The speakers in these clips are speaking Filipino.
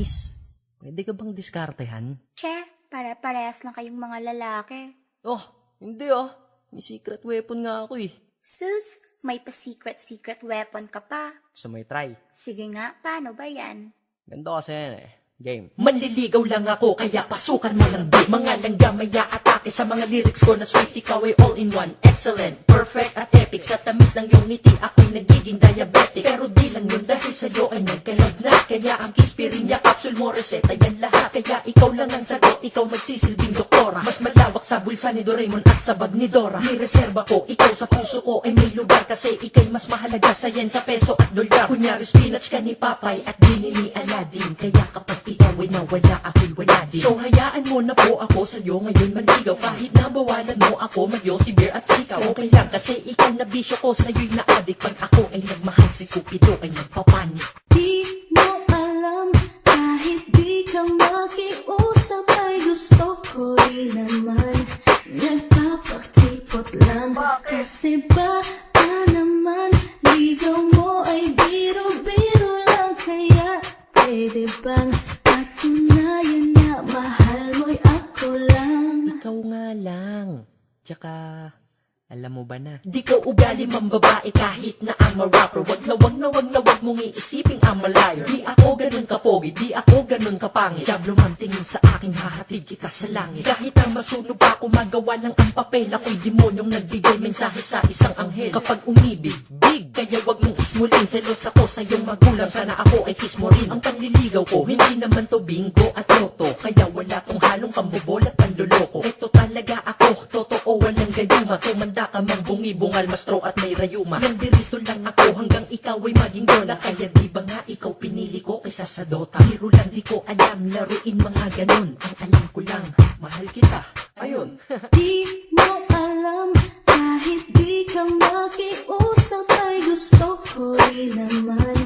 Miss, pwede ka bang diskartehan? Che, pare-parehas lang kayong mga lalaki. Oh, hindi ah. May secret weapon nga ako eh. Sus, may pa-secret weapon ka pa. Gusto mo i-try? Sige nga, paano ba yan? Ganito kasi yan eh. Game. Manliligaw lang ako kaya pasukan mo ng beat. Mga langga may atake sa mga lyrics ko na sweet. Ikaw ay all in one, excellent, perfect at epic. Sa tamis ng iyong ngiti ako'y nagiging diabetic. Pero di lang yun dahil sa'yo ay nagkalab na. Kaya ang kispirin niya, capsule mo, reseta yan lahat. Kaya ikaw lang ang sagot, ikaw magsisilbing doktora. Mas malawak sa bulsa ni Doraemon at sa bag ni Dora. Nireserba ko, ikaw sa puso ko ay may lugar. Kasi ikay mas mahalaga sa yen sa peso at dolyar. Kunyari spinach ka ni Papay at dini ni Aladdin. Kaya kapag ikaw ay nawala, ako'y wala din. So hayaan mo na po ako sa'yo ngayon manligaw. Kahit na bawalan mo ako, magyo si Bear at ikaw. Okay lang kasi ikaw na bisyo ko, sa'yo'y na-addict. Pag ako ay nagmahal, si Cupido ay nagpapanik. Di mo alam, kahit di ka makiusap ay gusto ko rin naman. Nagpapakipot lang, kasi ba naman ligaw mo ay biro-biro lang. Kaya pwede bang patunayan na mahal mo'y ako lang? Ikaw nga lang. Tsaka, alam mo ba na? Di ka ugali mang babae kahit na ang rapper. Wag na wag mong iisiping ang malayo. Di ako ganun kapogi, di ako ganun kapangit. Diablo man tingin sa akin, hahatid kita sa langit. Kahit ang masunog ako magawa ng ang papel, ako'y demonyong nagbigay mensahe sa isang anghel. Kapag umibig, big, kaya wag mong ismulin. Selos ako sa iyong magulang, sana ako ay kiss mo rin. Ang panliligaw ko, hindi naman to bingo at loto. Kaya wala tong halong pambubol at panluloko. Ito talaga ako, totoo, walang gayuma. Tumanda ka mang bungibungal, mastro at may rayuma. Nandirito lang ako hanggang ikaw ay maging dola. Kaya di ba nga ikaw pinili ko kaysa sa Dota? Biro lang di ko alam, laruin mga ganun. Ang alam ko lang, mahal kita. Ayun. Di mo alam, kahit di ka makiusap ay gusto ko rin naman.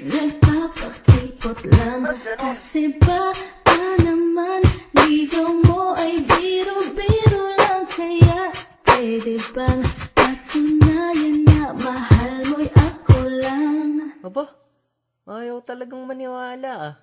Nagpapakipot lang, kasi ba naman ligaw mo ay biro-biro lang. Kaya pwede bang patunayan na mahal mo'y ako lang? Aba, ayaw talagang maniwala ah.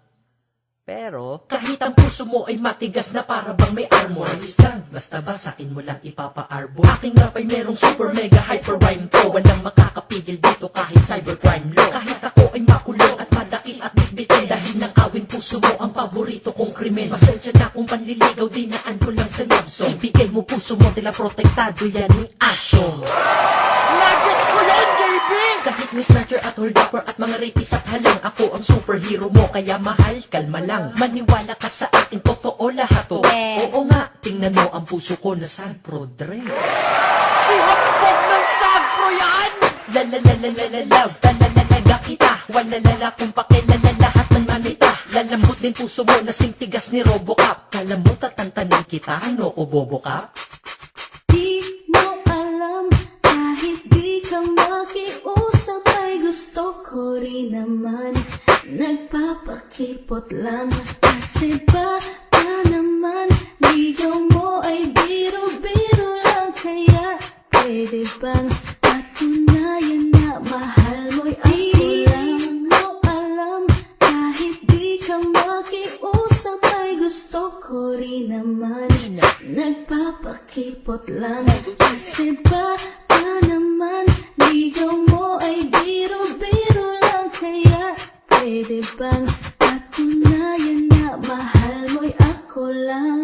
Pero, Kahit ang puso mo ay matigas na para bang may armor. Ayos lang, basta ba sa akin mo lang ipapa-arbor. Aking rap ay merong super mega hyper rhyme to. Walang makakapigil dito kahit cybercrime law. Kahit ako ay makulong at madakil at bitbitin. Dahil nakawin puso mo ang paborito kong krimen. Pasensya na kung panliligaw, dinaan ko lang sa love song. Ibigay mo puso mo, tila protektado yan ni Asyong. Nuggets ko yan, JB! Kahit may snatcher at holdupper at mga rapist at halang, ako ang superhero mo, kaya mahal, kalma lang. Maniwala ka sa akin, totoo lahat to. Oo nga, tingnan mo ang puso ko na Sagpro Dre. Si Hapog ng Sagpro yan! Love, talalalaga kita. Walalala kung pakilala lahat ng mamita. Lalambot din puso mo na tigas ni Robocop. Kala mo tatantanin kita, ano ko Bobo Cap? Di mo alam, kahit di ka makiusap ay gusto ko rin naman. Nagpapakipot lang, kasi ba naman ligaw mo ay biro-biro lang. Kaya pwede bang patunayan na mahal mo'y ako lang? Di mo alam, kahit di ka makiusap ay gusto ko rin naman. Nagpapakipot lang, kasi ba naman ligaw mo ay biro-biro lang. Kaya pwede bang patunayan na mahal mo'y ako lang?